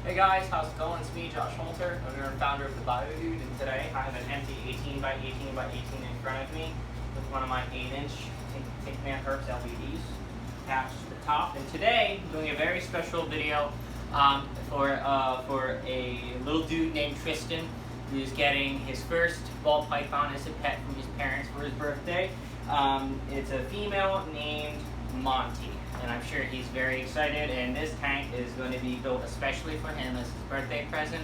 Hey guys, how's it going? It's me, Josh Holter, owner and founder of the Bio Dude, and today I have an empty 18 by 18 by 18 in front of me with one of my 8-inch Thinkman Herbs LEDs attached to the top. And today I'm doing a very special video for a little dude named Tristan, who's getting his first ball python as a pet from his parents for his birthday. It's a female named Monty, and I'm sure he's very excited, and this tank is going to be built especially for him as his birthday present.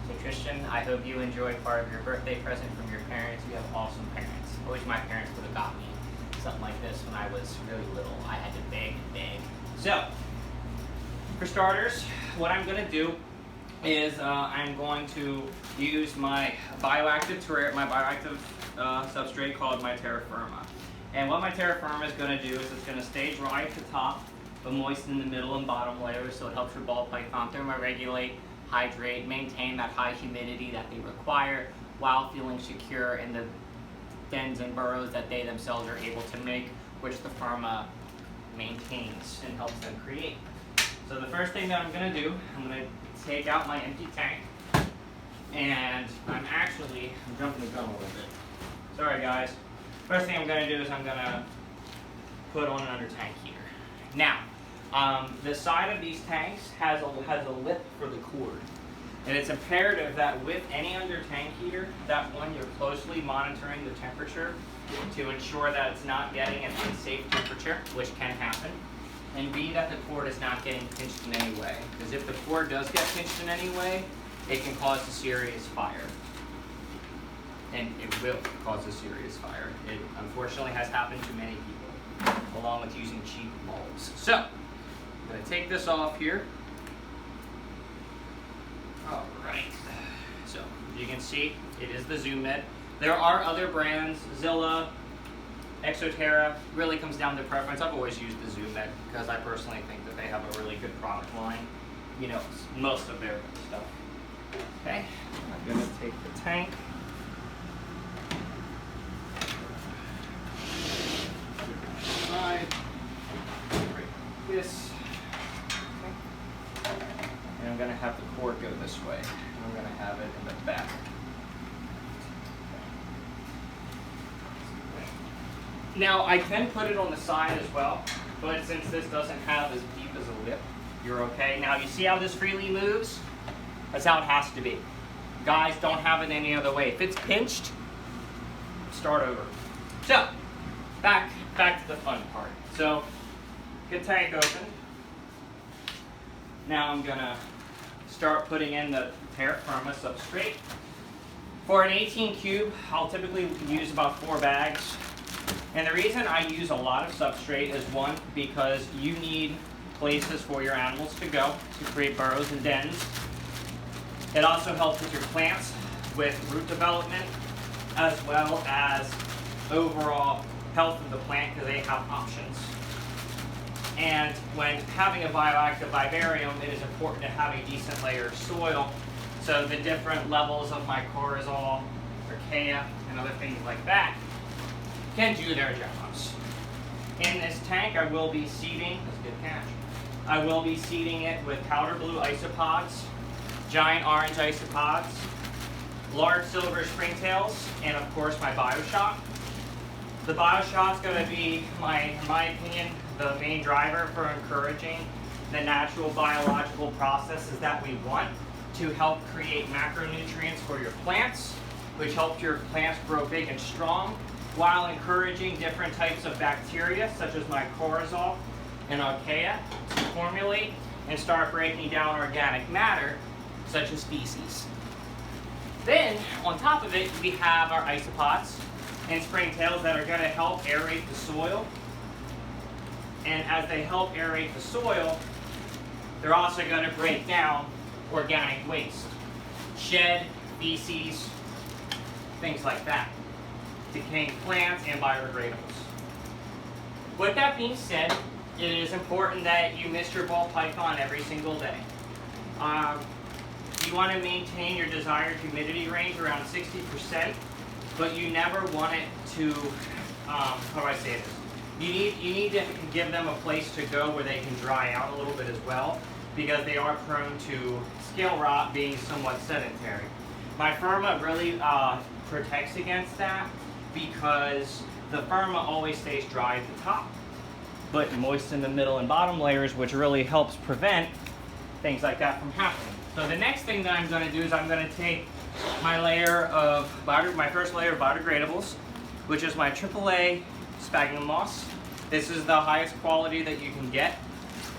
So Tristan, I hope you enjoy part of your birthday present from your parents. You have awesome parents. I wish my parents would have got me something like this when I was really little. I had to beg and beg. So, for starters, what I'm going to do is I'm going to use my bioactive substrate called my Terra Firma. And what my Terra Firma is going to do is it's going to stay dry at the top, but moist in the middle and bottom layers, so it helps your ball python thermoregulate, hydrate, maintain that high humidity that they require while feeling secure in the dens and burrows that they themselves are able to make, which the Firma maintains and helps them create. So the first thing that I'm going to do, I'm going to take out my empty tank, and I'm jumping the gun a little bit. Sorry guys. First thing I'm going to do is I'm going to put on an under tank heater. Now, the side of these tanks has a lip for the cord. And it's imperative that with any under tank heater, that one, you're closely monitoring the temperature to ensure that it's not getting an unsafe temperature, which can happen. And B, that the cord is not getting pinched in any way. Because if the cord does get pinched in any way, it can cause a serious fire. And it will cause a serious fire. It unfortunately has happened to many people, along with using cheap bulbs. So, I'm going to take this off here. All right. So, as you can see, it is the Zoom Med. There are other brands, Zilla, Exoterra, really comes down to preference. I've always used the Zoom Med because I personally think that they have a really good product line. You know, most of their stuff. Okay, I'm going to take the tank. This, okay. And I'm going to have the cord go this way. I'm going to have it in the back. Now I can put it on the side as well, but since this doesn't have as deep as a lip, you're okay. Now you see how this freely moves? That's how it has to be. Guys, don't have it any other way. If it's pinched, start over. So, back to the fun part. So, get tank open. Now I'm gonna start putting in the Terra Firma substrate. For an 18 cube, I'll typically use about 4 bags. And the reason I use a lot of substrate is one, because you need places for your animals to go to create burrows and dens. It also helps with your plants with root development, as well as overall health of the plant because they have options. And when having a bioactive vivarium, it is important to have a decent layer of soil. So the different levels of mycorrhizal, archaea, and other things like that can do their jobs. In this tank, I will be seeding, that's a good catch, I will be seeding it with powder blue isopods, giant orange isopods, large silver springtails, and of course my BioShot. The BioShot is going to be, in my opinion, the main driver for encouraging the natural biological processes that we want to help create macronutrients for your plants, which help your plants grow big and strong, while encouraging different types of bacteria, such as mycorrhizal and archaea, to formulate and start breaking down organic matter, such as feces. Then, on top of it, we have our isopods and springtails that are going to help aerate the soil. And as they help aerate the soil, they're also going to break down organic waste, shed, feces, things like that, decaying plants and biodegradables. With that being said, it is important that you mist your ball python every single day. You want to maintain your desired humidity range around 60%, but you never want it to, how do I say this? You need to give them a place to go where they can dry out a little bit as well. because they are prone to scale rot being somewhat sedentary. My Firma really protects against that because the Firma always stays dry at the top, but moist in the middle and bottom layers, which really helps prevent things like that from happening. So the next thing that I'm going to do is I'm going to take my first layer of biodegradables, which is my AAA sphagnum moss. This is the highest quality that you can get,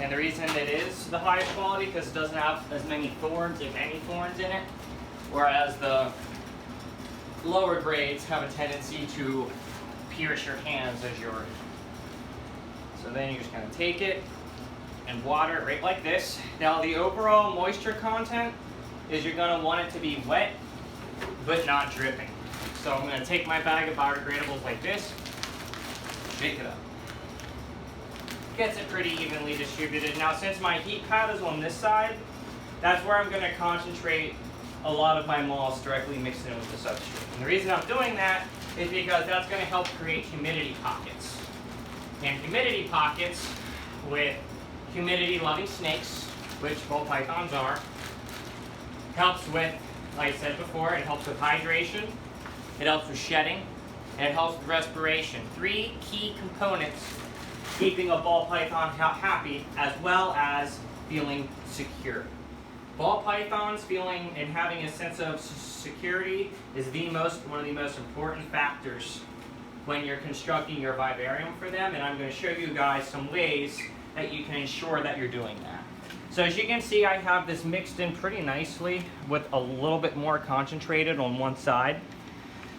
and the reason it is the highest quality because it doesn't have as many thorns, if any thorns in it, whereas the lower grades have a tendency to pierce your hands as you're. So then you're just going to take it and water it right like this. Now the overall moisture content is you're going to want it to be wet but not dripping. So I'm going to take my bag of biodegradables like this, shake it up. Gets it pretty evenly distributed. Now since my heat pad is on this side, that's where I'm going to concentrate a lot of my moss directly mixed in with the substrate. And the reason I'm doing that is because that's going to help create humidity pockets. And humidity pockets with humidity-loving snakes, which ball pythons are, helps with, like I said before, it helps with hydration, it helps with shedding, and it helps with respiration. 3 key components keeping a ball python happy as well as feeling secure. Ball pythons feeling and having a sense of security is one of the most important factors when you're constructing your vivarium for them, and I'm going to show you guys some ways that you can ensure that you're doing that. So as you can see, I have this mixed in pretty nicely with a little bit more concentrated on one side.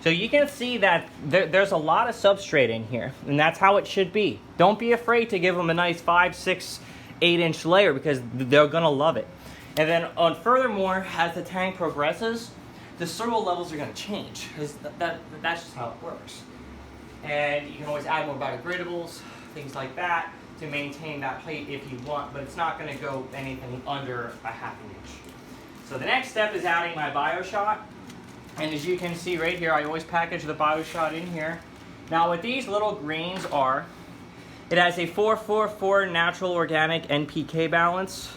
So you can see that there's a lot of substrate in here, and that's how it should be. Don't be afraid to give them a nice 5, 6, 8-inch layer because they're going to love it. And then furthermore, as the tank progresses, the soil levels are going to change. That's just how it works. And you can always add more biodegradables, things like that, to maintain that height if you want, but it's not going to go anything under a 1/2 inch. So the next step is adding my BioShot. And as you can see right here, I always package the BioShot in here. Now what these little grains are, it has a 4-4-4 natural organic NPK balance.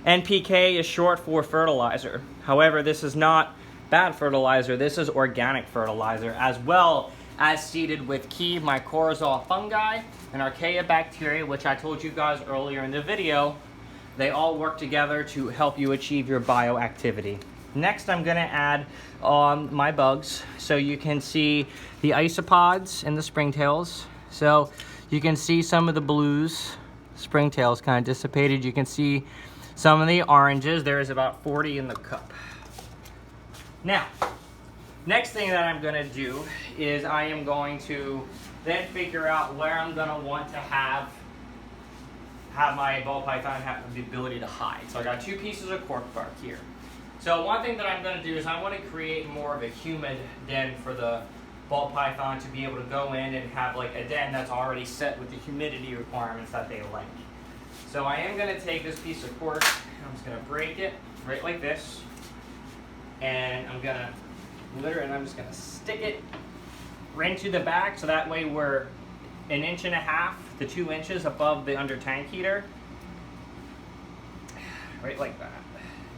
NPK is short for fertilizer. However, this is not bad fertilizer, this is organic fertilizer, as well as seeded with key mycorrhizal fungi and archaea bacteria, which I told you guys earlier in the video. They all work together to help you achieve your bioactivity. Next, I'm going to add my bugs. So you can see the isopods and the springtails. So you can see some of the blues, springtails kind of dissipated. You can see some of the oranges. There is about 40 in the cup. Now, next thing that I'm going to do is I am going to then figure out where I'm going to want to have my ball python have the ability to hide. So I got 2 pieces of cork bark here. So one thing that I'm going to do is I want to create more of a humid den for the ball python to be able to go in and have like a den that's already set with the humidity requirements that they like. So I am going to take this piece of cork, I'm just going to break it right like this, and I'm going to I'm just going to stick it right into the back, so that way we're 1.5 to 2 inches above the under tank heater, right like that.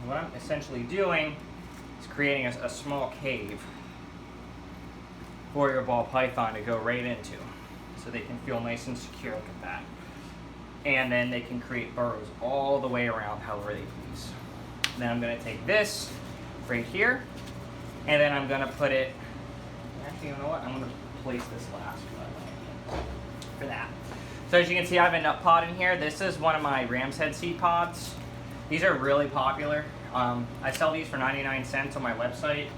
And what I'm essentially doing is creating a small cave for your ball python to go right into, so they can feel nice and secure. Look at that. And then they can create burrows all the way around however they please. Then I'm going to take this right here, and then I'm going to put it, actually, you know what, I'm going to place this last for that. So as you can see, I have a nut pod in here. This is one of my ram's head seed pods. These are really popular. I sell these for 99 cents on my website.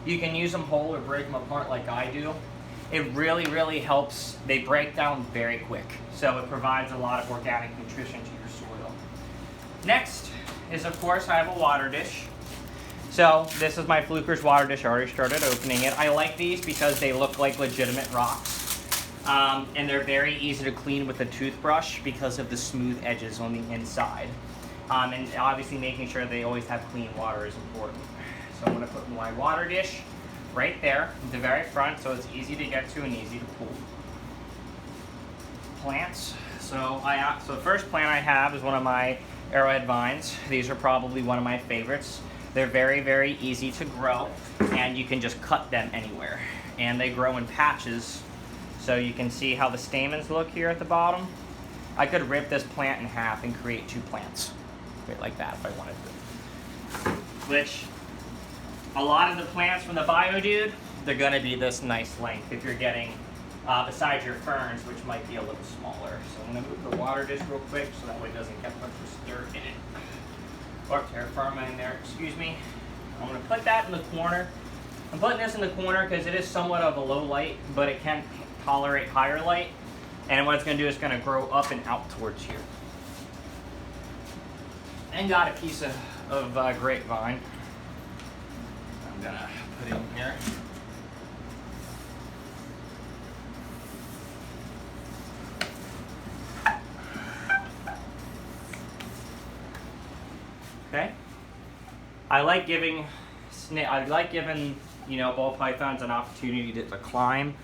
You can use them whole or break them apart like I do. It really, really helps. They break down very quick, so it provides a lot of organic nutrition to your soil. Next is, of course, I have a water dish. So this is my Fluker's water dish. I already started opening it. I like these because they look like legitimate rocks, and they're very easy to clean with a toothbrush because of the smooth edges on the inside. And obviously making sure they always have clean water is important. So I'm going to put my water dish right there at the very front, so it's easy to get to and easy to pull. Plants. So the first plant I have is one of my Arrowhead Vines. These are probably one of my favorites. They're very, very easy to grow, and you can just cut them anywhere. And they grow in patches, so you can see how the stamens look here at the bottom. I could rip this plant in half and create 2 plants, right, like that if I wanted to. Which, a lot of the plants from the Bio Dude, they're gonna be this nice length if you're getting, besides your ferns, which might be a little smaller. So I'm gonna move the water dish real quick so that way it doesn't get much dirt in it. Or terra firma in there, excuse me. I'm gonna put that in the corner. I'm putting this in the corner because it is somewhat of a low light, but it can tolerate higher light. And what it's gonna do is gonna grow up and out towards here. And got a piece of grapevine. I'm gonna put it in here. Okay. I like giving you know, ball pythons an opportunity to climb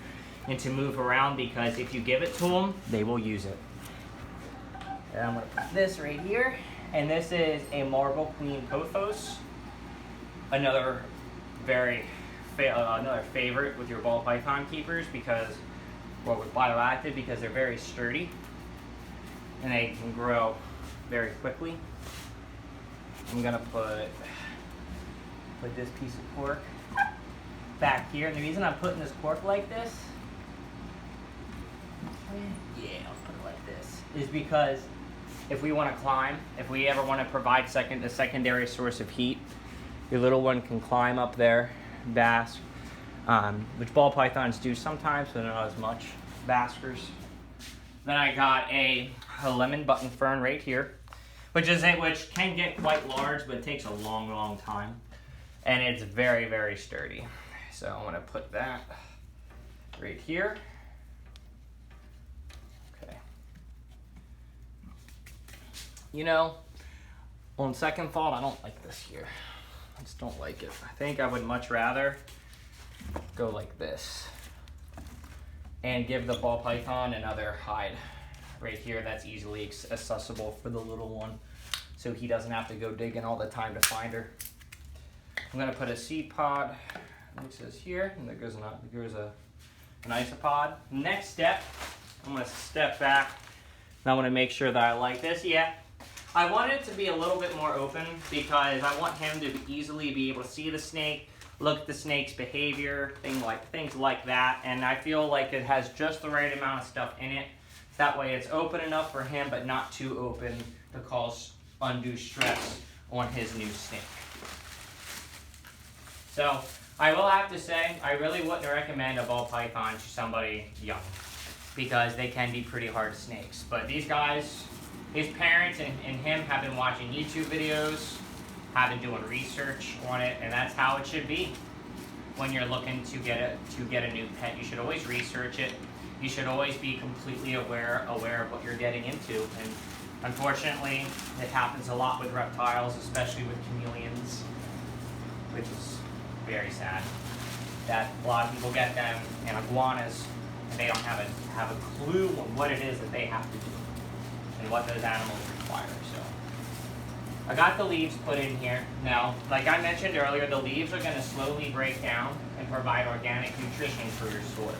and to move around, because if you give it to them, they will use it. And I'm gonna put this right here, and this is a marble queen pothos, another another favorite with your ball python keepers, because, well, with bioactive, because they're very sturdy and they can grow very quickly. I'm gonna put this piece of cork back here, and the reason I'm putting this cork like this, yeah, I'll put it like this, is because if we want to climb, if we ever want to provide a secondary source of heat, your little one can climb up there, bask, which ball pythons do sometimes, but not as much, baskers. Then I got a lemon button fern right here, which can get quite large, but it takes a long, long time. And it's very, very sturdy. So I'm gonna put that right here. Okay. You know, on second thought, I don't like this here. I just don't like it. I think I would much rather go like this and give the ball python another hide right here that's easily accessible for the little one, so he doesn't have to go digging all the time to find her. I'm gonna put a seed pod, which is here, and there goes an isopod. Next step, I'm gonna step back, and I wanna make sure that I like this. Yeah, I want it to be a little bit more open because I want him to easily be able to see the snake, look at the snake's behavior, things like that, and I feel like it has just the right amount of stuff in it. That way it's open enough for him, but not too open to cause undue stress on his new snake. So I will have to say, I really wouldn't recommend a ball python to somebody young, because they can be pretty hard snakes. But these guys, his parents and him have been watching YouTube videos, have been doing research on it, and that's how it should be. When you're looking to get a new pet, you should always research it. You should always be completely aware of what you're getting into. And unfortunately, it happens a lot with reptiles, especially with chameleons, which is very sad. That a lot of people get them, and iguanas, and they don't have a clue on what it is that they have to do and what those animals require. So I got the leaves put in here. Now, like I mentioned earlier, the leaves are going to slowly break down and provide organic nutrition for your soil.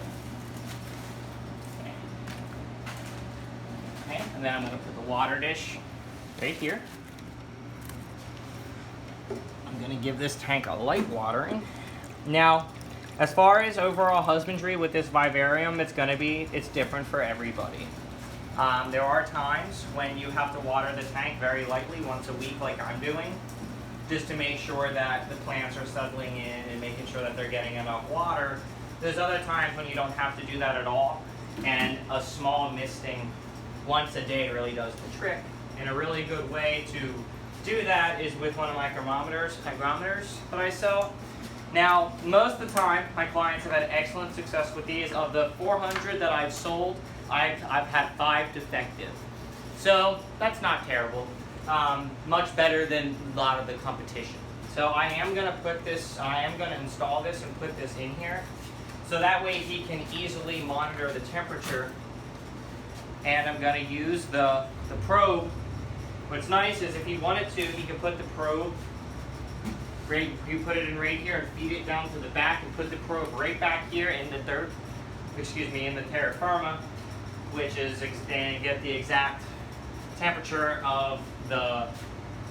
Okay, and then I'm going to put the water dish right here. I'm going to give this tank a light watering. Now, as far as overall husbandry with this vivarium, it's different for everybody. There are times when you have to water the tank very lightly, once a week like I'm doing, just to make sure that the plants are settling in and making sure that they're getting enough water. There's other times when you don't have to do that at all, and a small misting once a day really does the trick. And a really good way to do that is with one of my hygrometers that I sell. Now, most of the time, my clients have had excellent success with these. Of the 400 that I've sold, I've had 5 defective. So that's not terrible. Much better than a lot of the competition. So I am going to install this and put this in here, so that way he can easily monitor the temperature. And I'm going to use the probe What's nice is if he wanted to, he could put the probe right, you put it in right here and feed it down to the back and put the probe right back here in the in the Terra Firma, which is, and get the exact temperature of the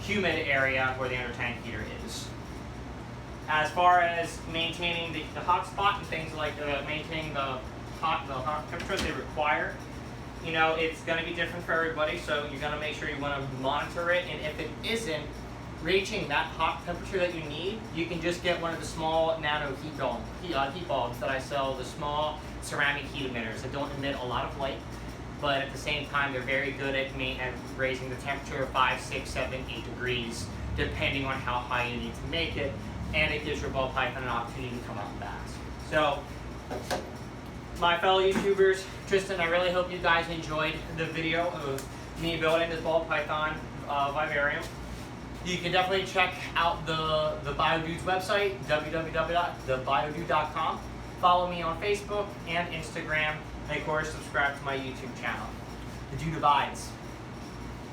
humid area where the under tank heater is. As far as maintaining the hot spot and things like maintaining the hot temperatures they require, you know, it's going to be different for everybody, so you're going to make sure you want to monitor it, and if it isn't reaching that hot temperature that you need, you can just get one of the small nano heat bulbs that I sell, the small ceramic heat emitters that don't emit a lot of light, but at the same time they're very good at raising the temperature 5, 6, 7, 8 degrees, depending on how high you need to make it, and it gives your ball python an opportunity to come out fast. So, my fellow YouTubers, Tristan, I really hope you guys enjoyed the video of me building this ball python vivarium. You can definitely check out the Bio Dude's website, www.thebiodude.com. Follow me on Facebook and Instagram, and of course subscribe to my YouTube channel. The Dude abides.